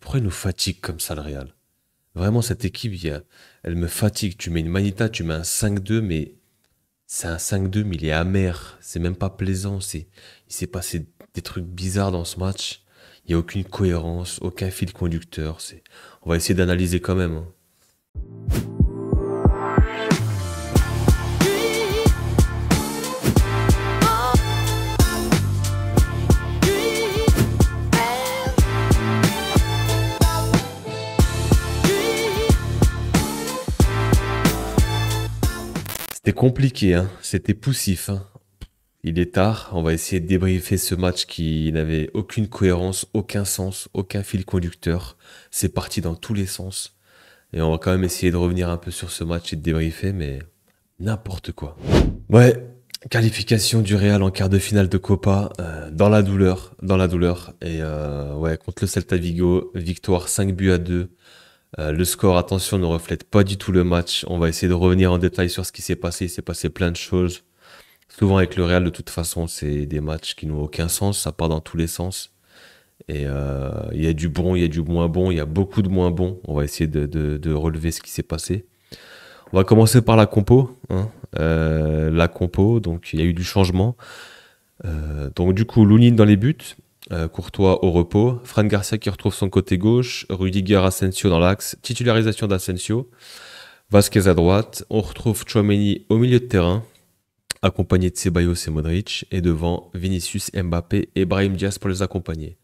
Pourquoi il nous fatigue comme ça, le Real? Vraiment, cette équipe, elle me fatigue. Tu mets une Manita, tu mets un 5-2, mais c'est un 5-2, mais il est amer. C'est même pas plaisant. Il s'est passé des trucs bizarres dans ce match. Il n'y a aucune cohérence, aucun fil conducteur. On va essayer d'analyser quand même, hein. C'était compliqué, hein. C'était poussif, hein. Il est tard. On va essayer de débriefer ce match qui n'avait aucune cohérence, aucun sens, aucun fil conducteur. C'est parti dans tous les sens. Et on va quand même essayer de revenir un peu sur ce match et de débriefer, mais n'importe quoi. Ouais, qualification du Real en quart de finale de Copa, dans la douleur, dans la douleur. Et ouais, contre le Celta Vigo, victoire 5 buts à 2. Le score, attention, ne reflète pas du tout le match. On va essayer de revenir en détail sur ce qui s'est passé. Il s'est passé plein de choses. Souvent avec le Real, de toute façon, c'est des matchs qui n'ont aucun sens. Ça part dans tous les sens. Et il y a du bon, il y a du moins bon. Il y a beaucoup de moins bons. On va essayer de relever ce qui s'est passé. On va commencer par la compo, hein. La compo, donc il y a eu du changement. Donc du coup, Lounine dans les buts, Courtois au repos, Fran Garcia qui retrouve son côté gauche, Rudiger, Asensio dans l'axe, titularisation d'Asensio, Vasquez à droite, on retrouve Tchouaméni au milieu de terrain, accompagné de Ceballos et Modric, et devant Vinicius, Mbappé et Brahim Diaz pour les accompagner.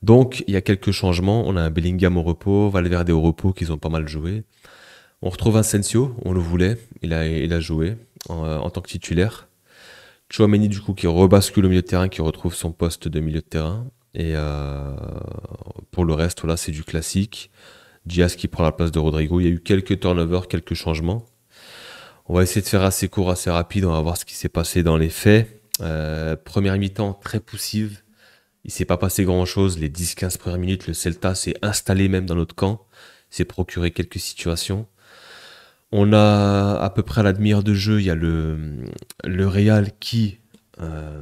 Donc il y a quelques changements, on a un Bellingham au repos, Valverde au repos qu'ils ont pas mal joué. On retrouve Asensio, on le voulait, il a joué en tant que titulaire. Tchouaméni du coup qui rebascule au milieu de terrain, qui retrouve son poste de milieu de terrain. Et pour le reste, voilà, c'est du classique. Diaz qui prend la place de Rodrigo. Il y a eu quelques turnovers, quelques changements. On va essayer de faire assez court, assez rapide. On va voir ce qui s'est passé dans les faits. Première mi-temps très poussive. Il s'est pas passé grand-chose. Les 10-15 premières minutes, le Celta s'est installé même dans notre camp. S'est procuré quelques situations. On a à peu près à la demi-heure de jeu, il y a le Real qui euh,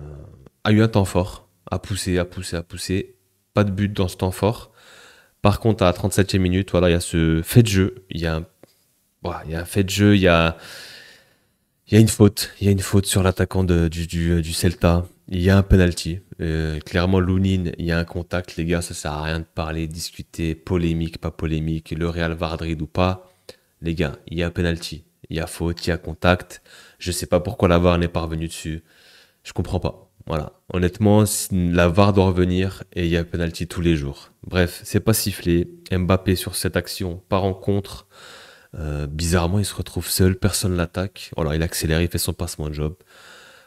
a eu un temps fort, a poussé, a poussé, a poussé. Pas de but dans ce temps fort. Par contre, à la 37e minute, voilà, il y a ce fait de jeu. Il y a un fait de jeu, il y a une faute. Il y a une faute sur l'attaquant du Celta. Il y a un penalty. Clairement, Lounine, il y a un contact. Les gars, ça sert à rien de parler, discuter, polémique, pas polémique, le Real Madrid ou pas. Les gars, il y a penalty, il y a faute, il y a contact. Je sais pas pourquoi la VAR n'est pas revenue dessus. Je comprends pas. Voilà. Honnêtement, la VAR doit revenir et il y a penalty tous les jours. Bref, c'est pas sifflé. Mbappé sur cette action part en contre. Bizarrement, il se retrouve seul, personne l'attaque. Voilà, il accélère, il fait son passement de job.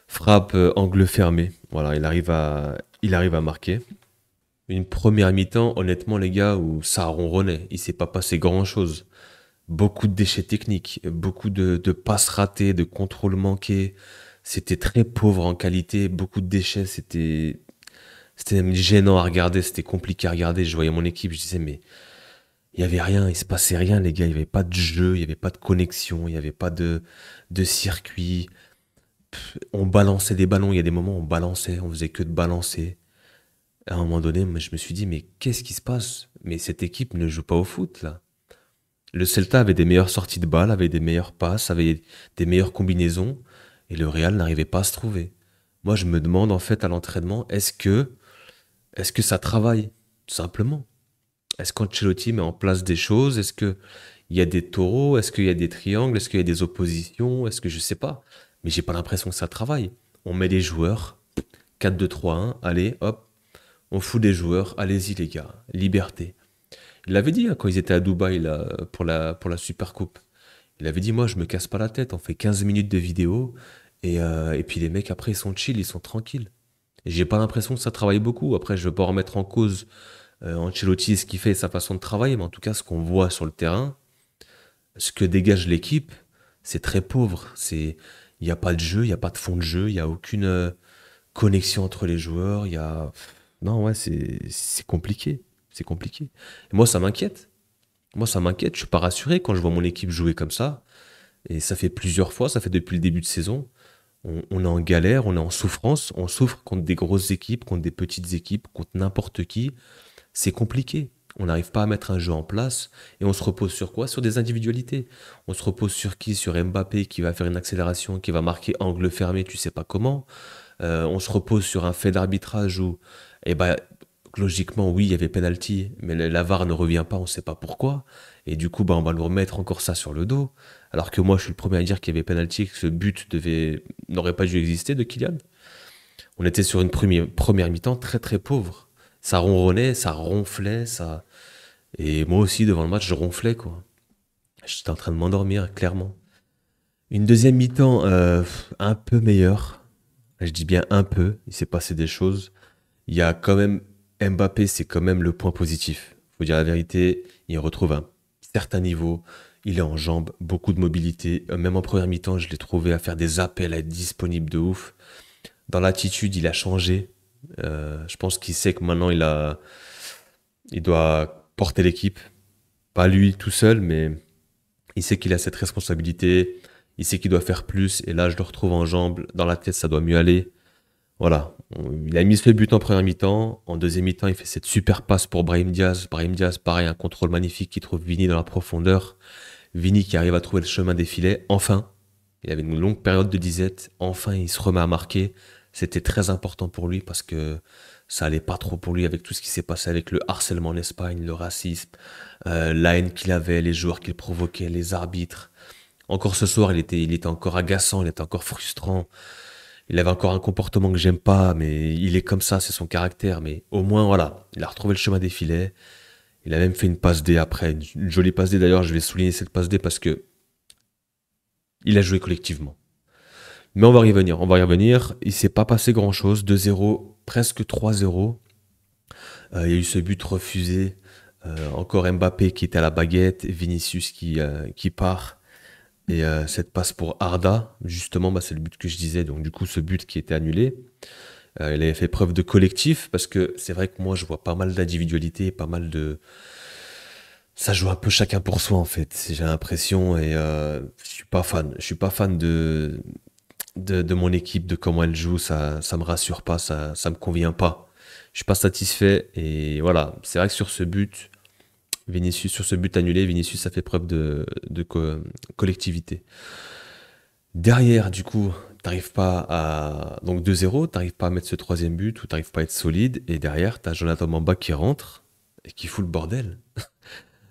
Frappe angle fermé. Voilà, il arrive à marquer. Une première mi-temps, honnêtement, les gars, où ça ronronnait. Il s'est pas passé grand-chose. Beaucoup de déchets techniques, beaucoup de passes ratées, de contrôles manqués. C'était très pauvre en qualité, beaucoup de déchets. C'était même gênant à regarder, c'était compliqué à regarder. Je voyais mon équipe, je disais, mais il y avait rien, il se passait rien, les gars. Il y avait pas de jeu, il y avait pas de connexion, il y avait pas de circuit. On balançait des ballons, il y a des moments où on balançait, on faisait que de balancer. À un moment donné, moi, je me suis dit, mais qu'est-ce qui se passe? Mais cette équipe ne joue pas au foot, là. Le Celta avait des meilleures sorties de balles, avait des meilleures passes, avait des meilleures combinaisons, et le Real n'arrivait pas à se trouver. Moi, je me demande en fait à l'entraînement, est-ce que ça travaille, tout simplement? Est-ce qu'Ancelotti met en place des choses? Est-ce que il y a des taureaux? Est-ce qu'il y a des triangles? Est-ce qu'il y a des oppositions? Est-ce que je sais pas? Mais j'ai pas l'impression que ça travaille. On met les joueurs, 4-2-3-1, allez, hop, on fout des joueurs, allez-y les gars, liberté. Il l'avait dit hein, quand ils étaient à Dubaï là, pour la Super Coupe. Il avait dit, moi, je me casse pas la tête, on fait 15 minutes de vidéo, et puis les mecs, après, ils sont chill, ils sont tranquilles. Et j'ai pas l'impression que ça travaille beaucoup. Après, je veux pas remettre en cause Ancelotti et ce qu'il fait et sa façon de travailler, mais en tout cas, ce qu'on voit sur le terrain, ce que dégage l'équipe, c'est très pauvre. Il n'y a pas de jeu, il n'y a pas de fond de jeu, il n'y a aucune connexion entre les joueurs, il y a... Non, ouais, c'est compliqué. C'est compliqué. Et moi, ça m'inquiète. Moi, ça m'inquiète. Je suis pas rassuré quand je vois mon équipe jouer comme ça. Et ça fait plusieurs fois, ça fait depuis le début de saison. On est en galère, on est en souffrance. On souffre contre des grosses équipes, contre des petites équipes, contre n'importe qui. C'est compliqué. On n'arrive pas à mettre un jeu en place et on se repose sur quoi? Sur des individualités. On se repose sur qui? Sur Mbappé qui va faire une accélération, qui va marquer angle fermé, tu sais pas comment. On se repose sur un fait d'arbitrage où, eh ben, logiquement, oui, il y avait penalty, mais la VAR ne revient pas, on ne sait pas pourquoi. Et du coup, bah, on va nous remettre encore ça sur le dos. Alors que moi, je suis le premier à dire qu'il y avait penalty, que ce but n'aurait pas dû exister de Kylian. On était sur une première mi-temps très très pauvre. Ça ronronnait, ça ronflait, ça. Et moi aussi, devant le match, je ronflais, quoi. J'étais en train de m'endormir, clairement. Une deuxième mi-temps un peu meilleure. Je dis bien un peu. Il s'est passé des choses. Il y a quand même Mbappé, c'est quand même le point positif. Faut dire la vérité, il retrouve un certain niveau. Il est en jambes, beaucoup de mobilité. Même en première mi-temps, je l'ai trouvé à faire des appels, à être disponible de ouf. Dans l'attitude, il a changé. Je pense qu'il sait que maintenant, il doit porter l'équipe. Pas lui tout seul, mais il sait qu'il a cette responsabilité. Il sait qu'il doit faire plus. Et là, je le retrouve en jambes. Dans la tête, ça doit mieux aller. Voilà. Il a mis ce but en première mi-temps. En deuxième mi-temps, il fait cette super passe pour Brahim Diaz. Brahim Diaz, pareil, un contrôle magnifique qui trouve Vini dans la profondeur. Vini qui arrive à trouver le chemin des filets. Enfin, il avait une longue période de disette. Enfin, il se remet à marquer. C'était très important pour lui parce que ça allait pas trop pour lui avec tout ce qui s'est passé avec le harcèlement en Espagne, le racisme, la haine qu'il avait, les joueurs qu'il provoquait, les arbitres. Encore ce soir, il était encore agaçant, il était encore frustrant. Il avait encore un comportement que j'aime pas, mais il est comme ça, c'est son caractère. Mais au moins, voilà, il a retrouvé le chemin des filets. Il a même fait une passe D après, une jolie passe D d'ailleurs. Je vais souligner cette passe D parce que il a joué collectivement. Mais on va y revenir, on va y revenir. Il s'est pas passé grand-chose. 2-0, presque 3-0. Il y a eu ce but refusé. Encore Mbappé qui était à la baguette, Vinicius qui part. Et cette passe pour Arda, justement, bah, c'est le but que je disais. Donc du coup, ce but qui était annulé. Il avait fait preuve de collectif parce que c'est vrai que moi, je vois pas mal d'individualité, pas mal de... Ça joue un peu chacun pour soi en fait, j'ai l'impression. Et je suis pas fan. Je suis pas fan de mon équipe, de comment elle joue. Ça me rassure pas, ça me convient pas. Je suis pas satisfait. Et voilà, c'est vrai que sur ce but annulé, Vinicius a fait preuve de collectivité. Derrière, du coup, t'arrives pas à... Donc 2-0, t'arrives pas à mettre ce troisième but ou t'arrives pas à être solide. Et derrière, t'as Jonathan Bamba qui rentre et qui fout le bordel.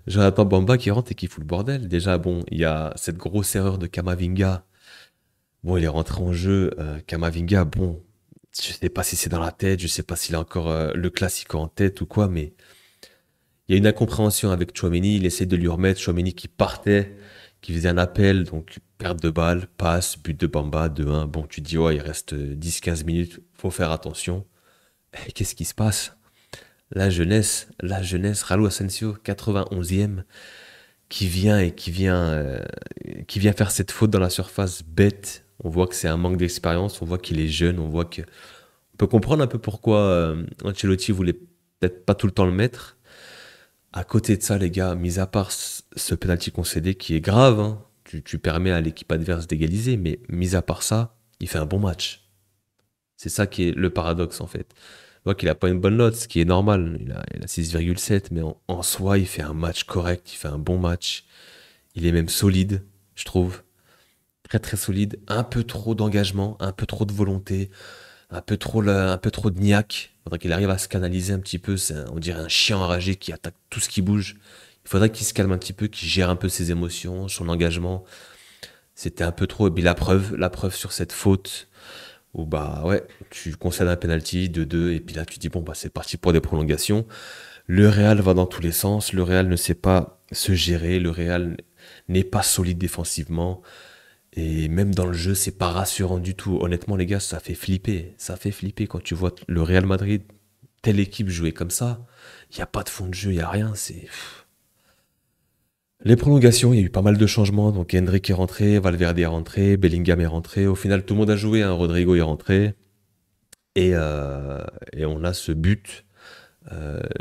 Jonathan Bamba qui rentre et qui fout le bordel. Déjà, bon, il y a cette grosse erreur de Kamavinga. Bon, il est rentré en jeu. Kamavinga, bon, je sais pas si c'est dans la tête, je sais pas s'il a encore le classique en tête ou quoi, mais il y a une incompréhension avec Chouameni. Il essaie de lui remettre Chouameni qui partait, qui faisait un appel, donc perte de balle, passe, but de Bamba, 2-1. Bon, tu te dis, ouais, il reste 10-15 minutes, faut faire attention. Et qu'est-ce qui se passe? La jeunesse, Raúl Asensio, 91e, qui vient faire cette faute dans la surface bête. On voit que c'est un manque d'expérience, on voit qu'il est jeune, on peut comprendre un peu pourquoi Ancelotti voulait peut-être pas tout le temps le mettre. À côté de ça, les gars, mis à part ce penalty concédé qui est grave, hein, tu permets à l'équipe adverse d'égaliser, mais mis à part ça, il fait un bon match. C'est ça qui est le paradoxe en fait. On voit qu'il a pas une bonne note, ce qui est normal. Il a 6,7, mais en soi, il fait un match correct, il fait un bon match. Il est même solide, je trouve. Très très solide. Un peu trop d'engagement, un peu trop de volonté, un peu trop de niaque. Il faudrait qu'il arrive à se canaliser un petit peu. On dirait un chien enragé qui attaque tout ce qui bouge. Il faudrait qu'il se calme un petit peu, qu'il gère un peu ses émotions, son engagement. C'était un peu trop. Et puis la preuve sur cette faute où bah ouais, tu concèdes un penalty de 2 et puis là tu dis bon bah c'est parti pour des prolongations. Le Real va dans tous les sens. Le Real ne sait pas se gérer. Le Real n'est pas solide défensivement. Et même dans le jeu, c'est pas rassurant du tout. Honnêtement, les gars, ça fait flipper. Ça fait flipper quand tu vois le Real Madrid, telle équipe jouer comme ça. Il n'y a pas de fond de jeu, il n'y a rien. Les prolongations, il y a eu pas mal de changements. Donc Hendrick est rentré, Valverde est rentré, Bellingham est rentré. Au final, tout le monde a joué, hein. Rodrigo est rentré. Et, euh, et on a ce but,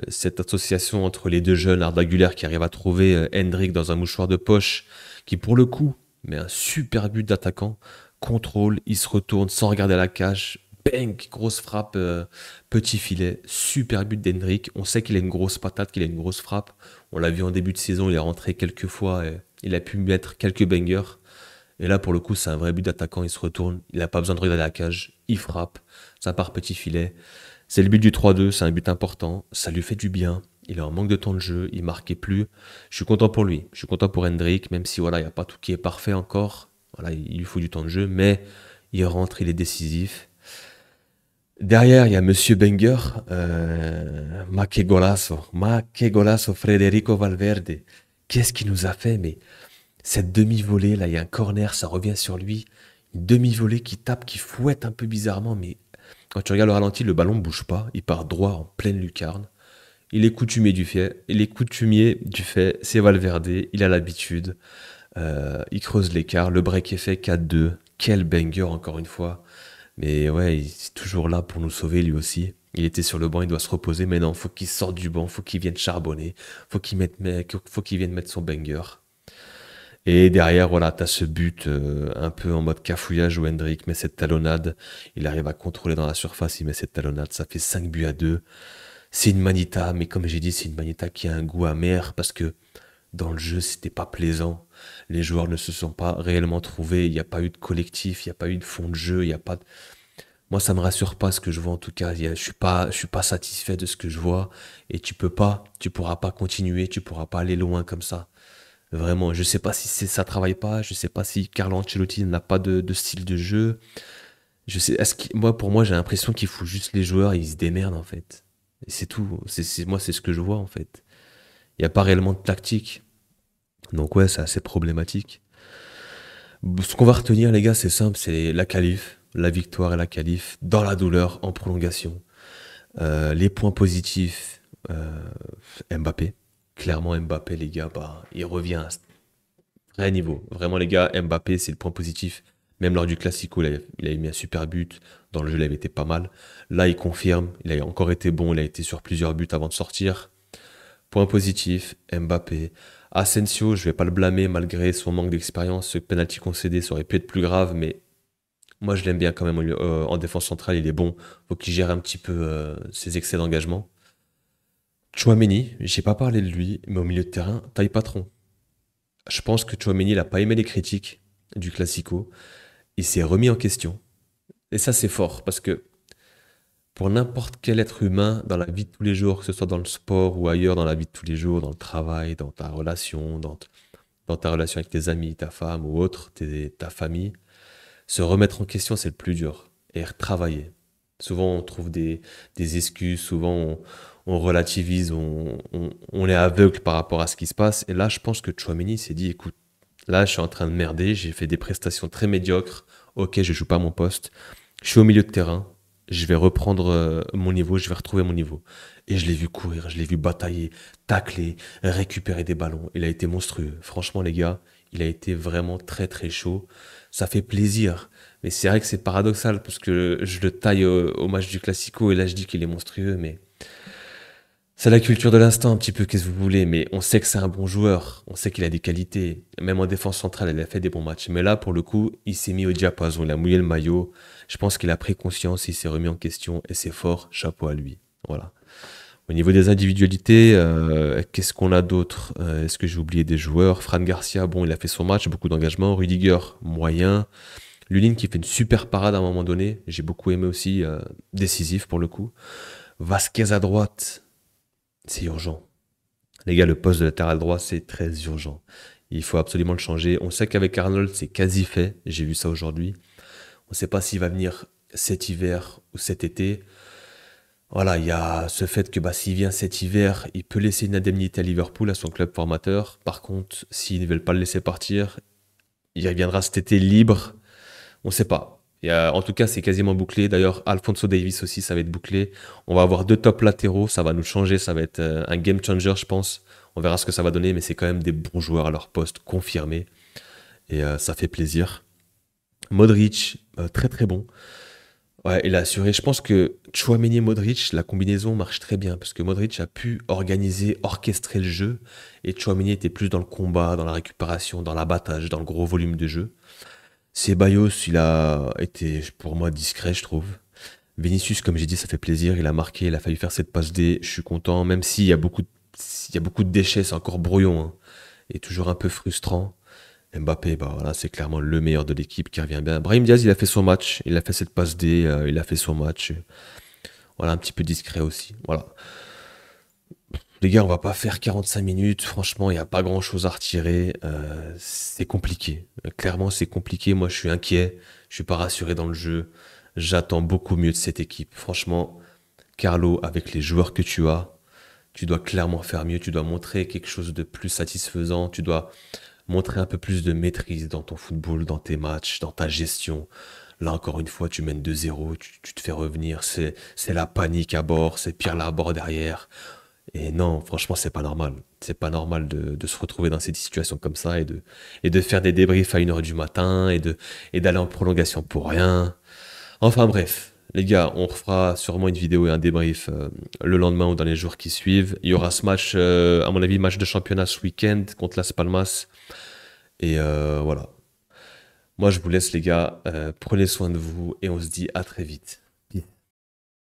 cette association entre les deux jeunes, Arda Güler qui arrive à trouver Hendrick dans un mouchoir de poche, qui pour le coup, met un super but d'attaquant, contrôle, il se retourne sans regarder la cage, bang, grosse frappe, petit filet, super but d'Hendrick. On sait qu'il a une grosse patate, qu'il a une grosse frappe. On l'a vu en début de saison, il est rentré quelques fois et il a pu mettre quelques bangers. Et là, pour le coup, c'est un vrai but d'attaquant. Il se retourne, il n'a pas besoin de regarder la cage, il frappe, ça part petit filet. C'est le but du 3-2, c'est un but important, ça lui fait du bien. Il est en manque de temps de jeu, il marquait plus. Je suis content pour lui, je suis content pour Hendrick, même si voilà, il n'y a pas tout qui est parfait encore. Voilà, il lui faut du temps de jeu, mais il rentre, il est décisif. Derrière, il y a Monsieur Benger, ma que golazo, Federico Valverde. Qu'est-ce qu'il nous a fait, mais cette demi-volée, là, il y a un corner, ça revient sur lui. Une demi-volée qui tape, qui fouette un peu bizarrement, mais quand tu regardes le ralenti, le ballon ne bouge pas. Il part droit en pleine lucarne. Il est coutumier du fait. C'est Valverde. Il a l'habitude. Il creuse l'écart. Le break est fait 4-2. Quel banger, encore une fois. Mais ouais, il est toujours là pour nous sauver, lui aussi. Il était sur le banc, il doit se reposer. Mais non, faut qu'il sorte du banc, faut qu'il vienne charbonner. Faut qu'il vienne mettre son banger. Et derrière, voilà, t'as ce but un peu en mode cafouillage où Hendrick met cette talonnade. Il arrive à contrôler dans la surface, il met cette talonnade. Ça fait 5 buts à 2. C'est une manita, mais comme j'ai dit, c'est une manita qui a un goût amer parce que dans le jeu, c'était pas plaisant. Les joueurs ne se sont pas réellement trouvés. Il n'y a pas eu de collectif, il n'y a pas eu de fond de jeu, il y a pas de... Moi, ça me rassure pas ce que je vois en tout cas. Je suis pas satisfait de ce que je vois. Et tu pourras pas continuer, tu pourras pas aller loin comme ça. Vraiment, je sais pas si ça travaille pas, je sais pas si Carlo Ancelotti n'a pas de style de jeu. Moi, pour moi, j'ai l'impression qu'il fout juste les joueurs et ils se démerdent en fait. Et c'est tout. Moi, c'est ce que je vois en fait. Il n'y a pas réellement de tactique. Donc ouais, c'est assez problématique. Ce qu'on va retenir, les gars, c'est simple, c'est la qualif, la victoire et la qualif dans la douleur, en prolongation. Les points positifs, Mbappé. Clairement, Mbappé, les gars, bah, il revient à vrai niveau. Vraiment, les gars, Mbappé, c'est le point positif. Même lors du Classico, il avait mis un super but. Dans le jeu, il avait été pas mal. Là, il confirme. Il a encore été bon. Il a été sur plusieurs buts avant de sortir. Point positif, Mbappé. Asensio, je vais pas le blâmer malgré son manque d'expérience. Ce penalty concédé, ça aurait pu être plus grave, mais moi, je l'aime bien quand même en défense centrale. Il est bon. Faut qu'il gère un petit peu ses excès d'engagement. Chouameni, j'ai pas parlé de lui, mais au milieu de terrain, taille patron. Je pense que Chouameni n'a pas aimé les critiques du Classico. Il s'est remis en question. Et ça, c'est fort, parce que pour n'importe quel être humain, dans la vie de tous les jours, que ce soit dans le sport ou ailleurs, dans la vie de tous les jours, dans le travail, dans ta relation, dans ta relation avec tes amis, ta femme ou autre, ta famille, se remettre en question, c'est le plus dur. Et retravailler. Souvent, on trouve des excuses, souvent, on relativise, on est aveugle par rapport à ce qui se passe. Et là, je pense que Chouameni s'est dit, écoute, là, je suis en train de merder, j'ai fait des prestations très médiocres. Ok, je joue pas mon poste. Je suis au milieu de terrain. Je vais reprendre mon niveau, je vais retrouver mon niveau. Et je l'ai vu courir, je l'ai vu batailler, tacler, récupérer des ballons. Il a été monstrueux. Franchement, les gars, il a été vraiment très très chaud. Ça fait plaisir. Mais c'est vrai que c'est paradoxal parce que je le taille au match du Classico et là je dis qu'il est monstrueux, mais c'est la culture de l'instant un petit peu, qu'est-ce que vous voulez, mais on sait que c'est un bon joueur, on sait qu'il a des qualités, même en défense centrale, il a fait des bons matchs. Mais là, pour le coup, il s'est mis au diapason, il a mouillé le maillot, je pense qu'il a pris conscience, il s'est remis en question, et c'est fort, chapeau à lui. Voilà. Au niveau des individualités, qu'est-ce qu'on a d'autre? Est-ce que j'ai oublié des joueurs? Fran Garcia, bon, il a fait son match, beaucoup d'engagement. Rudiger, moyen. Lunin qui fait une super parade à un moment donné, j'ai beaucoup aimé aussi, décisif pour le coup. Vasquez à droite, c'est urgent. Les gars, le poste de latéral droit, c'est très urgent. Il faut absolument le changer. On sait qu'avec Arnold, c'est quasi fait. J'ai vu ça aujourd'hui. On ne sait pas s'il va venir cet hiver ou cet été. Voilà, il y a ce fait que bah, s'il vient cet hiver, il peut laisser une indemnité à Liverpool, à son club formateur. Par contre, s'ils ne veulent pas le laisser partir, il reviendra cet été libre. On ne sait pas. En tout cas, c'est quasiment bouclé. D'ailleurs, Alphonso Davies aussi, ça va être bouclé. On va avoir deux top latéraux, ça va nous changer, ça va être un game changer, je pense. On verra ce que ça va donner, mais c'est quand même des bons joueurs à leur poste, confirmés. Et ça fait plaisir. Modric, très très bon. Ouais, il a assuré. Je pense que Chouameni et Modric, la combinaison marche très bien, parce que Modric a pu organiser, orchestrer le jeu, et Chouameni était plus dans le combat, dans la récupération, dans l'abattage, dans le gros volume de jeu. Ceballos, il a été pour moi discret, je trouve. Vinicius, comme j'ai dit, ça fait plaisir. Il a marqué, il a fallu faire cette passe D. Je suis content, même s'il y a beaucoup de déchets, c'est encore brouillon, hein, et toujours un peu frustrant. Mbappé, bah voilà, c'est clairement le meilleur de l'équipe qui revient bien. Brahim Diaz, il a fait son match, il a fait cette passe D, il a fait son match. Voilà, un petit peu discret aussi. Voilà. Les gars, on va pas faire 45 minutes. Franchement, il n'y a pas grand-chose à retirer. C'est compliqué. Clairement, c'est compliqué. Moi, je suis inquiet. Je suis pas rassuré dans le jeu. J'attends beaucoup mieux de cette équipe. Franchement, Carlo, avec les joueurs que tu dois clairement faire mieux. Tu dois montrer quelque chose de plus satisfaisant. Tu dois montrer un peu plus de maîtrise dans ton football, dans tes matchs, dans ta gestion. Là, encore une fois, tu mènes 2-0, tu te fais revenir. C'est la panique à bord. C'est Pierre Laborde derrière. Et non, franchement, c'est pas normal. C'est pas normal de se retrouver dans ces situations comme ça et de faire des débriefs à 1 heure du matin et d'aller en prolongation pour rien. Enfin bref, les gars, on refera sûrement une vidéo et un débrief le lendemain ou dans les jours qui suivent. Il y aura ce match, à mon avis, match de championnat ce week-end contre Las Palmas. Et voilà. Moi, je vous laisse, les gars. Prenez soin de vous et on se dit à très vite.